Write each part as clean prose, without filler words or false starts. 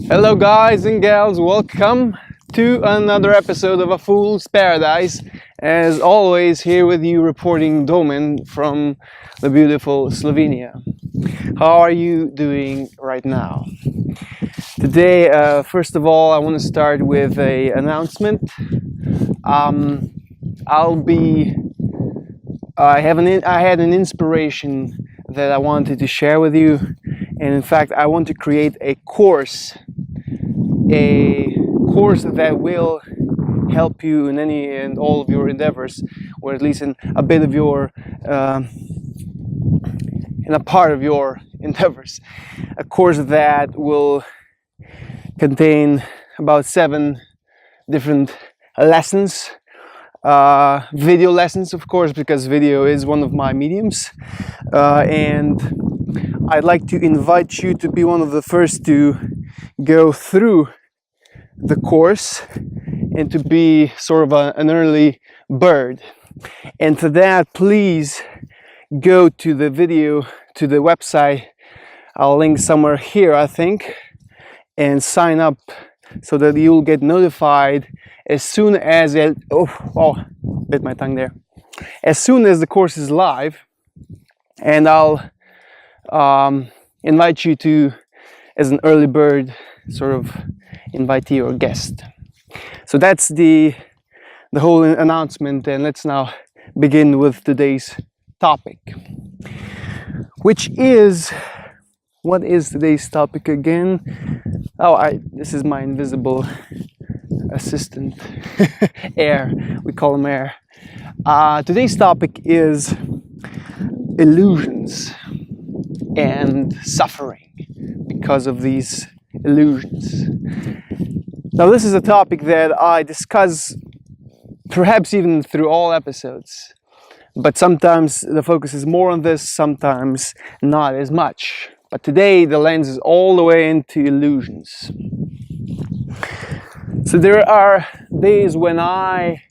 Hello guys and gals, welcome to another episode of A Fool's Paradise. As always, here with you reporting Domen from the beautiful Slovenia. How are you doing right now? Today, first of all, I want to start with an announcement. I had an inspiration that I wanted to share with you, and in fact, I want to create a course that will help you in any and all of your endeavors, or at least in a bit of your in a part of your endeavors. A course that will contain about 7 different lessons, video lessons, of course, because video is one of my mediums, and I'd like to invite you to be one of the first to go through the course and to be sort of an early bird. And for that, please go to the video, to the website. I'll link somewhere here, I think, and sign up so that you'll get notified as soon as bit my tongue there. As soon as the course is live, and I'll invite you to, as an early bird, sort of invitee or guest. So that's the whole announcement, and let's now begin with today's topic, which is, what is today's topic again? This is my invisible assistant, Air. We call him Air. Today's topic is illusions and suffering because of these illusions. Now, this is a topic that I discuss perhaps even through all episodes, but sometimes the focus is more on this, sometimes not as much. But today the lens is all the way into illusions. So there are days when I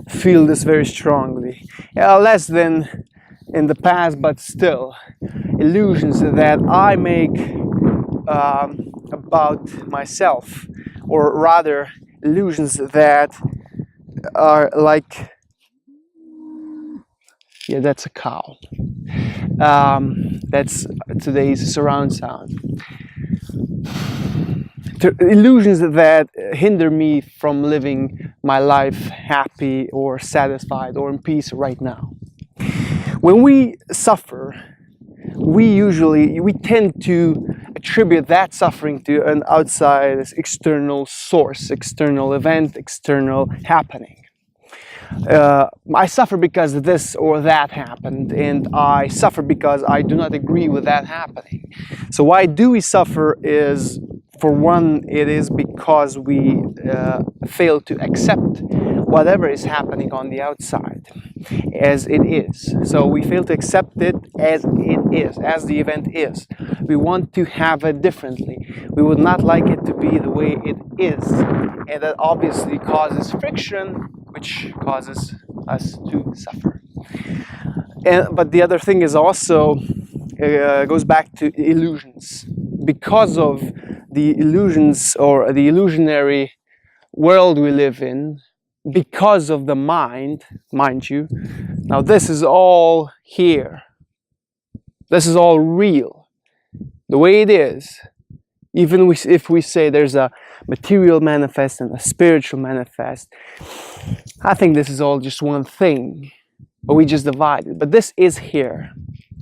feel this very strongly, less than in the past, but still, illusions that I make about myself, or rather illusions that are like, that's a cow. That's today's surround sound. Illusions that hinder me from living my life happy or satisfied or in peace right now. When we suffer, we tend to attribute that suffering to an outside, external source, external event, external happening. I suffer because this or that happened, and I suffer because I do not agree with that happening. So why do we suffer is, for one, it is because we fail to accept whatever is happening on the outside as it is. So we fail to accept it as it is, as the event is. We want to have it differently. We would not like it to be the way it is. And that obviously causes friction, which causes us to suffer. But the other thing is also, goes back to illusions. Because of the illusions or the illusionary world we live in, because of the mind you. Now this is all here. This is all real. The way it is. Even if we say there's a material manifest and a spiritual manifest, I think this is all just one thing, but we just divide it. But this is here.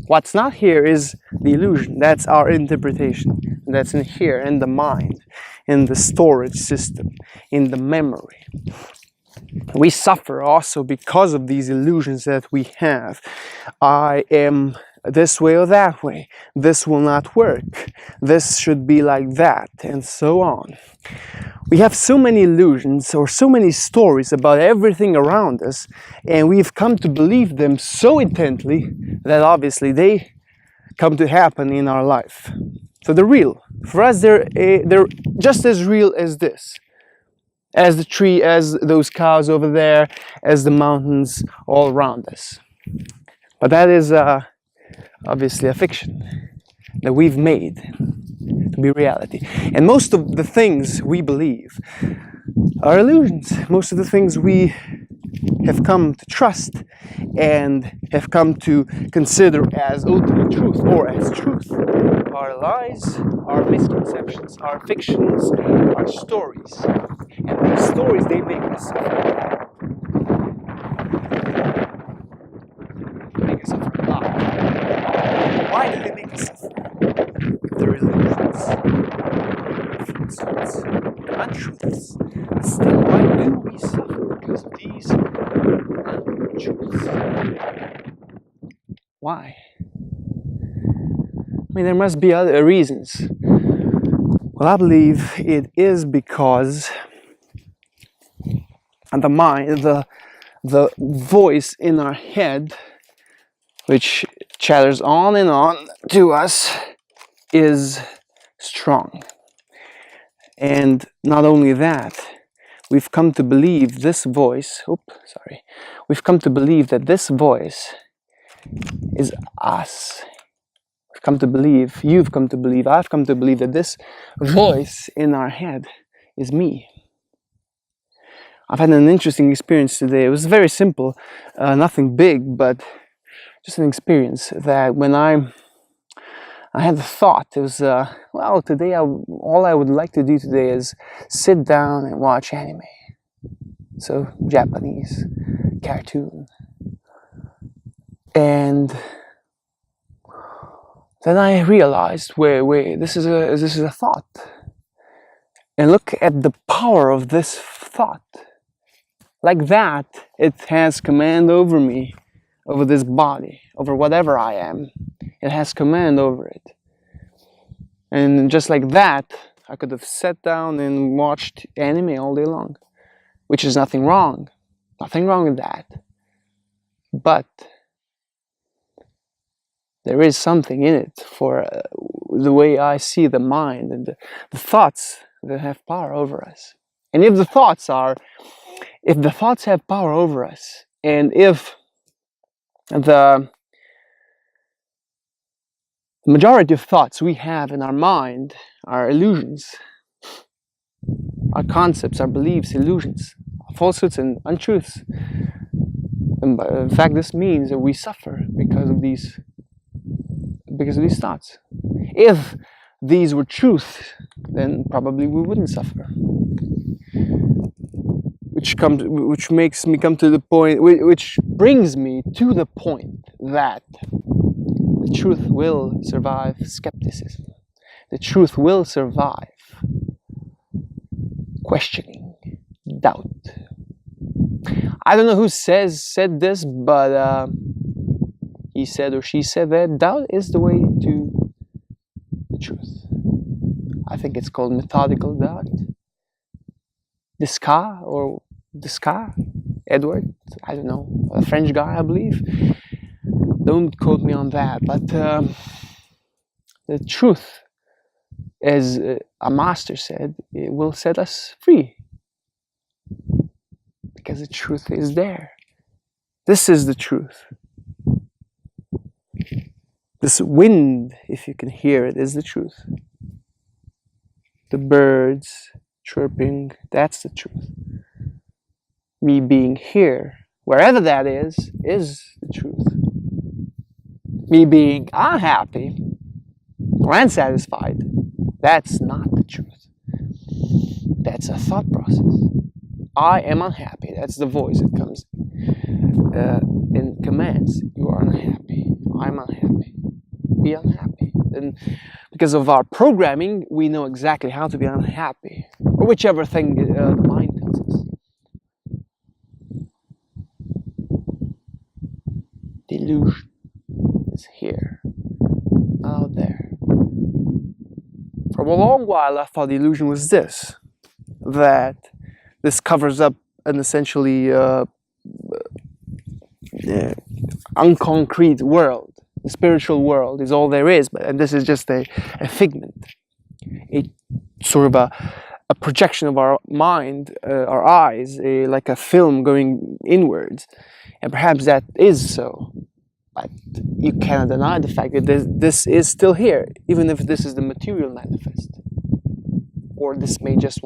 What's not here is the illusion. That's our interpretation. That's in here, in the mind, in the storage system, in the memory. We suffer also because of these illusions that we have. I am this way or that way. This will not work. This should be like that, and so on. We have so many illusions or so many stories about everything around us, and we've come to believe them so intently that obviously they come to happen in our life. So they're real. For us, they're just as real as this. As the tree, as those cows over there, as the mountains all around us. But that is obviously a fiction. that we've made to be reality. And most of the things we believe are illusions. Most of the things we have come to trust and have come to consider as ultimate truth or as truth are lies, are misconceptions, are fictions, are stories. And these stories, they make us suffer. They make us suffer a lot. Why do they make us suffer? If they're illusions, falsehoods, untruths. But still, why do we suffer? Because of these untruths. Why? I mean, there must be other reasons. Well, I believe it is because the mind, the voice in our head, which chatters on and on to us, is strong. And not only that, we've come to believe this voice, we've come to believe that this voice is us. We've come to believe, you've come to believe, I've come to believe that this voice in our head is me. I've had an interesting experience today. It was very simple, nothing big, but just an experience that when I had the thought, it was, well, today all I would like to do today is sit down and watch anime. So, Japanese cartoon. And then I realized, wait, this is a thought. And look at the power of this thought. Like that, it has command over me, over this body, over whatever I am. It has command over it. And just like that, I could have sat down and watched anime all day long, which is nothing wrong. Nothing wrong with that. But there is something in it for the way I see the mind and the thoughts that have power over us. And if the thoughts have power over us, and if the majority of thoughts we have in our mind are illusions, our concepts, our beliefs, illusions, falsehoods and untruths. And in fact, this means that we suffer because of these thoughts. If these were truth, then probably we wouldn't suffer. Which makes me come to the point, which brings me to the point that the truth will survive skepticism. The truth will survive questioning, doubt. I don't know who said this, but he said or she said that doubt is the way to the truth. I think it's called methodical doubt. Descartes, Edward, I don't know, a French guy, I believe. Don't quote me on that, but the truth, as a master said, it will set us free. Because the truth is there. This is the truth. This wind, if you can hear it, is the truth. The birds chirping, that's the truth. Me being here, wherever that is the truth. Me being unhappy or unsatisfied, that's not the truth. That's a thought process. I am unhappy. That's the voice that comes in commands. You are unhappy. I'm unhappy. Be unhappy. And because of our programming, we know exactly how to be unhappy, or whichever thing the mind tells us. The illusion is here, not out there. For a long while, I thought the illusion was this, that this covers up an essentially unconcrete world. The spiritual world is all there is, and this is just a figment, a sort of a projection of our mind, our eyes, like a film going inwards. And perhaps that is so. But you cannot deny the fact that this is still here, even if this is the material manifest. Or this may just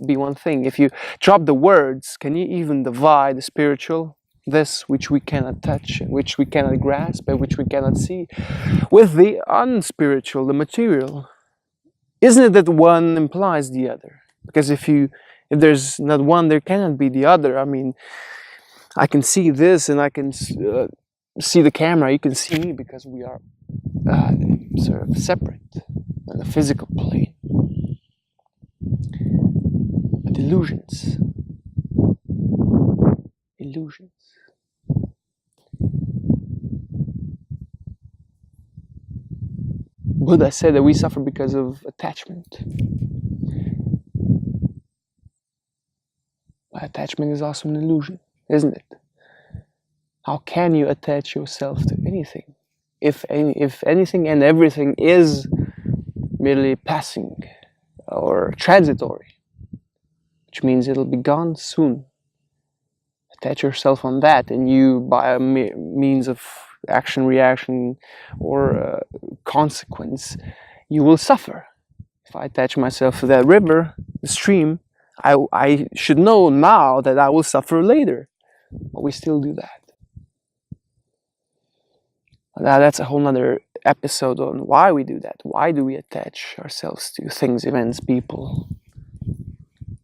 be one thing. If you drop the words, can you even divide the spiritual, this which we cannot touch, which we cannot grasp, and which we cannot see, with the unspiritual, the material? Isn't it that one implies the other? Because if there's not one, there cannot be the other. I mean, I can see this, and I can see the camera. You can see me, because we are sort of separate on the physical plane. But illusions. Buddha said that we suffer because of attachment. But attachment is also an illusion, isn't it? How can you attach yourself to anything? If anything and everything is merely passing or transitory, which means it'll be gone soon. Attach yourself on that, and you, by a means of action, reaction, or consequence, you will suffer. If I attach myself to that river, the stream, I should know now that I will suffer later. But we still do that. Now that's a whole nother episode on why we do that. Why do we attach ourselves to things, events, people,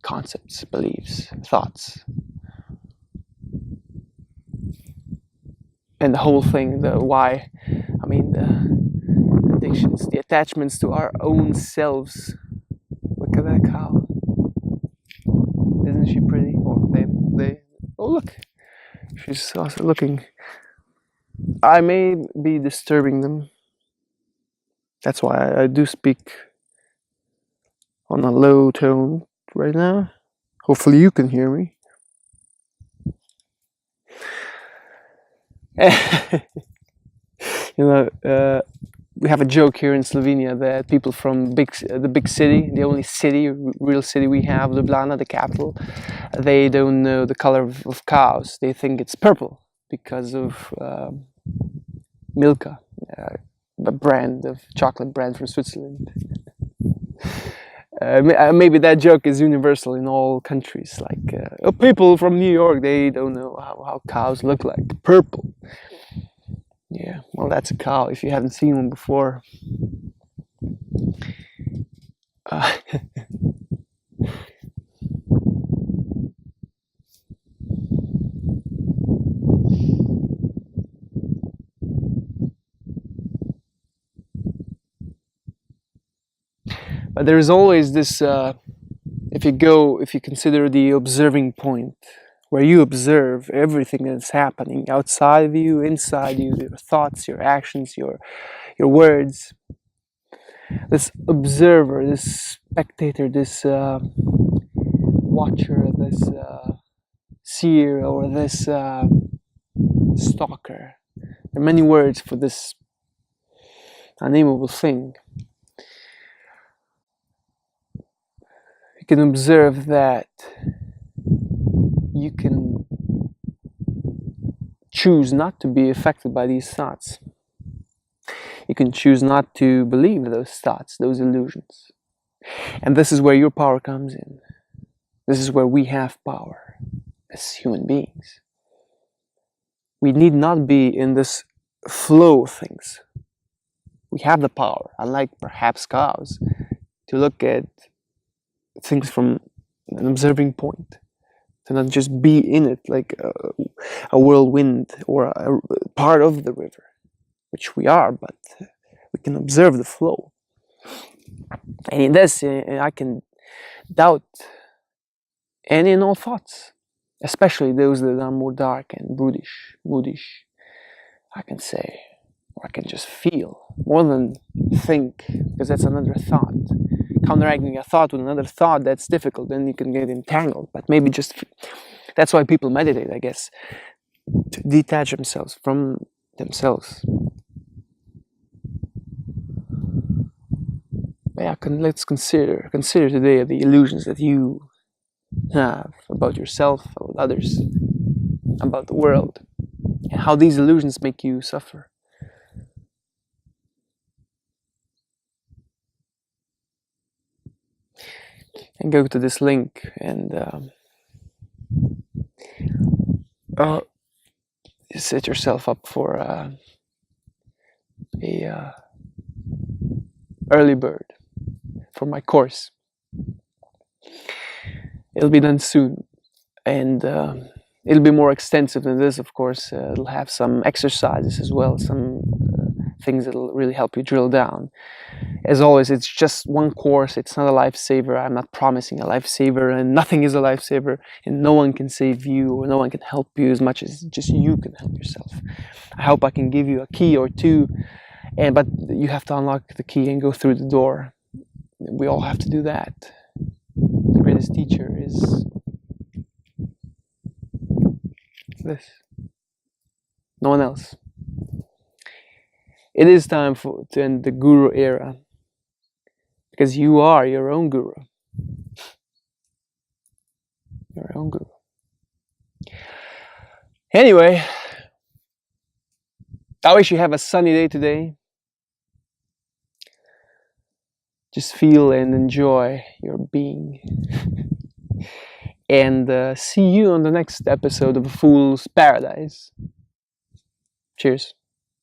concepts, beliefs, thoughts? And the whole thing, the addictions, the attachments to our own selves. Look at that cow. Isn't she pretty? Or they oh look, she's also looking. I may be disturbing them. That's why I do speak on a low tone right now. Hopefully you can hear me. We have a joke here in Slovenia that people from the big city, the only city, real city we have, Ljubljana, the capital, they don't know the color of cows. They think it's purple because of Milka, a brand of chocolate brand from Switzerland. Maybe that joke is universal in all countries. Like people from New York, they don't know how cows look like. Purple. Yeah, well, that's a cow if you haven't seen one before. But there is always this, if you consider the observing point, where you observe everything that's happening outside of you, inside you, your thoughts, your actions, your words. This observer, this spectator, this watcher, this seer, or this stalker. There are many words for this unnameable thing. You can observe that you can choose not to be affected by these thoughts. You can choose not to believe those thoughts, those illusions. And this is where your power comes in. This is where we have power as human beings. We need not be in this flow of things. We have the power, unlike perhaps cows, to look at things from an observing point, to not just be in it like a whirlwind or a part of the river, which we are, but we can observe the flow. And in this, I can doubt any and all thoughts, especially those that are more dark and moodish, I can say, or I can just feel, more than think, because that's another thought. Counteracting a thought with another thought, that's difficult, then you can get entangled. But maybe that's why people meditate, I guess, to detach themselves from themselves. Yeah, let's consider today the illusions that you have about yourself, about others, about the world, and how these illusions make you suffer. and go to this link and set yourself up for a early bird for my course. It'll be done soon, and it'll be more extensive than this, of course. It'll have some exercises as well, some things that'll really help you drill down. As always, it's just one course. It's not a lifesaver. I'm not promising a lifesaver, and nothing is a lifesaver, and no one can save you, or no one can help you as much as just you can help yourself. I hope I can give you a key or two, but you have to unlock the key and go through the door. We all have to do that. The greatest teacher is this. No one else. It is time to end the guru era, because you are your own guru. Your own guru. Anyway, I wish you have a sunny day today. Just feel and enjoy your being. And see you on the next episode of A Fool's Paradise. Cheers.